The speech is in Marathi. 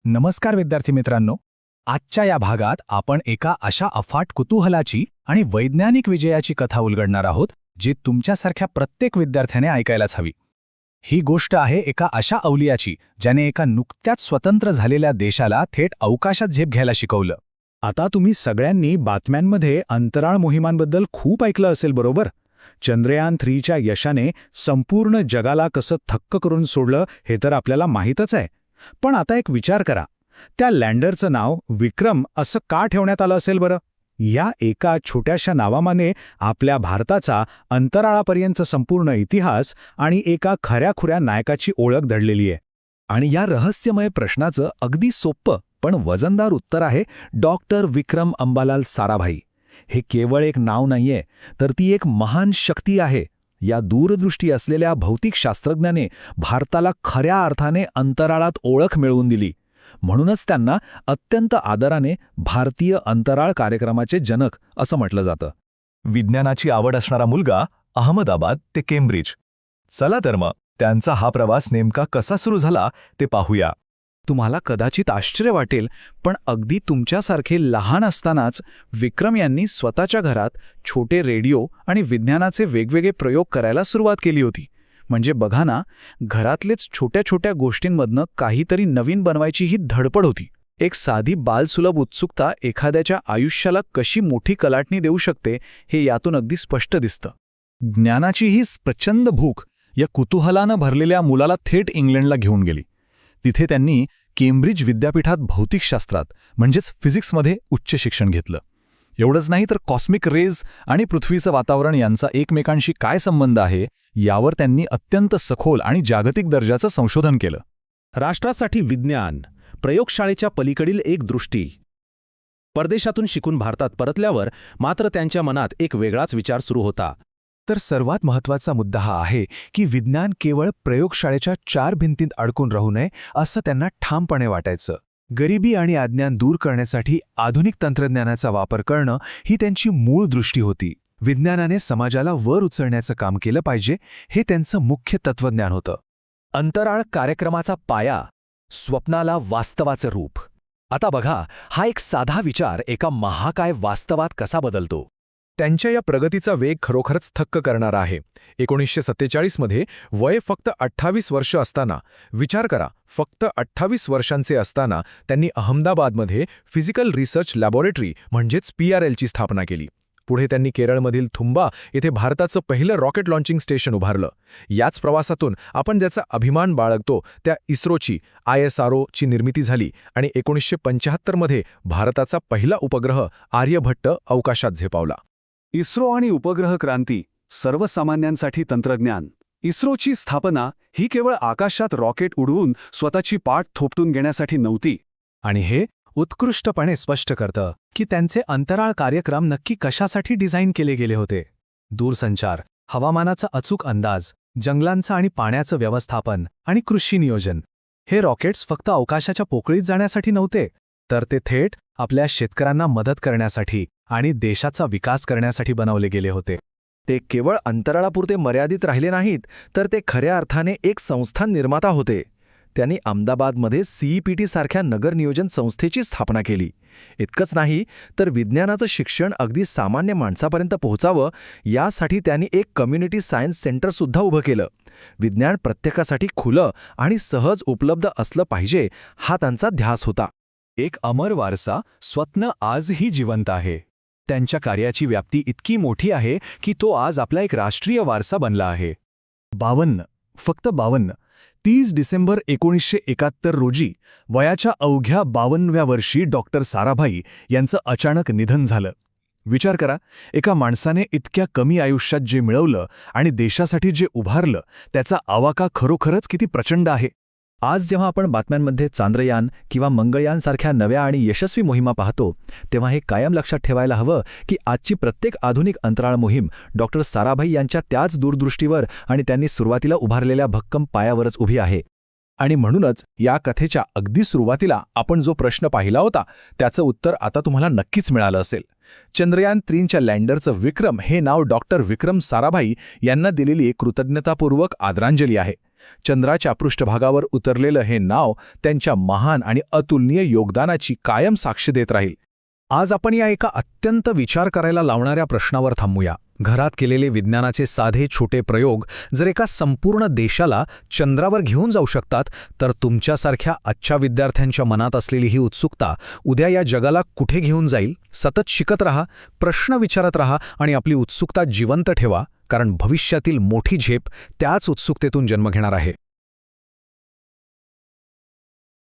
नमस्कार विद्यार्थी मित्रांनो. आजच्या या भागात आपण एका अशा अफाट कुतूहलाची आणि वैज्ञानिक विजयाची कथा उलगडणार आहोत जी तुमच्यासारख्या प्रत्येक विद्यार्थ्याने ऐकायलाच हवी. ही गोष्ट आहे एका अशा अवलियाची ज्याने एका नुकत्याच स्वतंत्र झालेल्या देशाला थेट अवकाशात झेप घ्यायला शिकवलं. आता तुम्ही सगळ्यांनी बातम्यांमध्ये अंतराळ मोहिमांबद्दल खूप ऐकलं असेल, बरोबर? चंद्रयान-3च्या यशाने संपूर्ण जगाला कसं थक्क करून सोडलं हे तर आपल्याला माहीतच आहे. पण आता एक विचार करा, त्या लँडरचं नाव विक्रम असं का ठेवण्यात आलं असेल बरं? या एका छोट्याशा नावामाने आपल्या भारताचा अंतराळापर्यंतचा संपूर्ण इतिहास आणि एका खऱ्याखुऱ्या नायकाची ओळख दडलेली आहे. आणि या रहस्यमय प्रश्नाचं अगदी सोपं पण वजनदार उत्तर आहे डॉक्टर विक्रम अंबालाल साराभाई. हे केवळ एक नाव नाहीये, तर ती एक महान शक्ती आहे. या दूरदृष्टी असलेल्या भौतिक शास्त्रज्ञाने भारताला खऱ्या अर्थाने अंतराळात ओळख मिळवून दिली. म्हणूनच त्यांना अत्यंत आदराने भारतीय अंतराळ कार्यक्रमाचे जनक असं म्हटलं जातं. विज्ञानाची आवड असणारा मुलगा, अहमदाबाद ते केम्ब्रिज. चला तर मग त्यांचा हा प्रवास नेमका कसा सुरू झाला ते पाहूया. तुम्हाला कदाचित आश्चर्य वाटेल, पण अगदी तुमच्यासारखे लहान असतानाच विक्रम यांनी स्वतःच्या घरात छोटे रेडिओ आणि विज्ञानाचे वेगवेगळे प्रयोग करायला सुरुवात केली होती. म्हणजे बघा ना, घरातलेच छोट्या छोट्या गोष्टींमधनं काहीतरी नवीन बनवायची ही धडपड होती. एक साधी बालसुलभ उत्सुकता एखाद्याच्या आयुष्याला कशी मोठी कलाटणी देऊ शकते हे यातून अगदी स्पष्ट दिसतं. ज्ञानाची ही प्रचंड भूक या कुतूहलानं भरलेल्या मुलाला थेट इंग्लंडला घेऊन गेली. तिथे त्यांनी केम्ब्रिज विद्यापीठात भौतिकशास्त्रात म्हणजेच फिजिक्समध्ये उच्च शिक्षण घेतलं. एवढंच नाही तर कॉस्मिक रेज आणि पृथ्वीचं वातावरण यांचा एकमेकांशी काय संबंध आहे यावर त्यांनी अत्यंत सखोल आणि जागतिक दर्जाचं संशोधन केलं. राष्ट्रासाठी विज्ञान, प्रयोगशाळेच्या पलीकडील एक दृष्टी. परदेशातून शिकून भारतात परतल्यावर मात्र त्यांच्या मनात एक वेगळाच विचार सुरू होता. तर सर्वात महत्त्वाचा मुद्दा हा आहे की विज्ञान केवळ प्रयोगशाळेच्या 4 भिंतीत अडकून राहू नये असं त्यांना ठामपणे वाटायचं. गरिबी आणि अज्ञान दूर करण्यासाठी आधुनिक तंत्रज्ञानाचा वापर करणं ही त्यांची मूळ दृष्टी होती. विज्ञानाने समाजाला वर उचलण्याचं काम केलं पाहिजे हे त्यांचं मुख्य तत्त्वज्ञान होतं. अंतराळ कार्यक्रमाचा पाया, स्वप्नाला वास्तवाचं रूप. आता बघा, हा एक साधा विचार एका महाकाय वास्तवात कसा बदलतो. त्यांच्या या प्रगतीचा वेग खरोखरच थक्क करणारा आहे. 1947 मध्ये वय फक्त 28 वर्ष असताना, विचार करा, फक्त 28 वर्षांचे असताना त्यांनी अहमदाबादमध्ये फिजिकल रिसर्च लॅबोरेटरी म्हणजेच PRLची स्थापना केली. पुढे त्यांनी केरळमधील थुंबा येथे भारताचं पहिलं रॉकेट लॉन्चिंग स्टेशन उभारलं. याच प्रवासातून आपण ज्याचा अभिमान बाळगतो त्या इस्रोची ISROची निर्मिती झाली आणि 1975 मध्ये भारताचा पहिला उपग्रह आर्यभट्ट अवकाशात झेपावला. इस्रो आणि उपग्रह क्रांती, सर्वसामान्यांसाठी तंत्रज्ञान. इस्रोची स्थापना ही केवळ आकाशात रॉकेट उडवून स्वतःची पाठ थोपटून घेण्यासाठी नव्हती. आणि हे उत्कृष्टपणे स्पष्ट करतं की त्यांचे अंतराळ कार्यक्रम नक्की कशासाठी डिझाईन केले गेले होते. दूरसंचार, हवामानाचा अचूक अंदाज, जंगलांचं आणि पाण्याचं व्यवस्थापन आणि कृषी नियोजन. हे रॉकेट्स फक्त अवकाशाच्या पोकळीत जाण्यासाठी नव्हते, तर ते थेट आपल्या शेतकऱ्यांना मदत करण्यासाठी आणि देशाचा विकास करण्यासाठी बनवले गेले होते. ते केवळ अंतराळापुरते मर्यादित राहिले नाहीत, तर ते खऱ्या अर्थाने एक संस्थान निर्माता होते. त्यांनी अहमदाबादमध्ये CEPT सारख्या नगर नियोजन संस्थेची स्थापना केली. इतकंच नाही, तर विज्ञानाचं शिक्षण अगदी सामान्य माणसापर्यंत पोहोचावं यासाठी त्यांनी एक कम्युनिटी सायन्स सेंटरसुद्धा उभं केलं. विज्ञान प्रत्येकासाठी खुलं आणि सहज उपलब्ध असलं पाहिजे हा त्यांचा ध्यास होता. एक अमर वारसा स्वप्न आजही जिवंत आहे. त्यांच्या कार्याची व्याप्ती इतकी मोठी आहे की तो आज आपला एक राष्ट्रीय वारसा बनला आहे. 52, फक्त 52, 30 डिसेंबर 1971 रोजी वयाच्या अवघ्या 52व्या वर्षी डॉक्टर साराभाई यांचं अचानक निधन झालं. विचार करा, एका माणसाने इतक्या कमी आयुष्यात जे मिळवलं आणि देशासाठी जे उभारलं त्याचा आवाका खरोखरच किती प्रचंड आहे. आज जेव्हा आपण बातम्यांमध्ये चांद्रयान किंवा मंगळयानसारख्या नव्या आणि यशस्वी मोहिमा पाहतो, तेव्हा हे कायम लक्षात ठेवायला हवं की आजची प्रत्येक आधुनिक अंतराळ मोहीम डॉक्टर साराभाई यांच्या त्याच दूरदृष्टीवर आणि त्यांनी सुरुवातीला उभारलेल्या भक्कम पायावरच उभी आहे. आणि म्हणूनच या कथेच्या अगदी सुरुवातीला आपण जो प्रश्न पाहिला होता त्याचं उत्तर आता तुम्हाला नक्कीच मिळालं असेल. चंद्रयान-3च्या लँडरचं विक्रम हे नाव डॉक्टर विक्रम साराभाई यांना दिलेली एक कृतज्ञतापूर्वक आदरांजली आहे. चंद्राच्या पृष्ठभागावर उतरलेलं हे नाव त्यांच्या महान आणि अतुलनीय योगदानाची कायम साक्ष देत राहील. आज आपण या एका अत्यंत विचार करायला लावणाऱ्या प्रश्नावर थांबूया. घरात केलेले विज्ञानाचे साधे छोटे प्रयोग जर एका संपूर्ण देशाला चंद्रावर घेऊन जाऊ शकतात, तर तुमच्यासारख्या आजच्या विद्यार्थ्यांच्या मनात असलेली ही उत्सुकता उद्या या जगाला कुठे घेऊन जाईल? सतत शिकत रहा, प्रश्न विचारत रहा आणि आपली उत्सुकता जिवंत ठेवा, कारण भविष्यातील मोठी झेप त्याच उत्सुकतेतून जन्म घेणार आहे.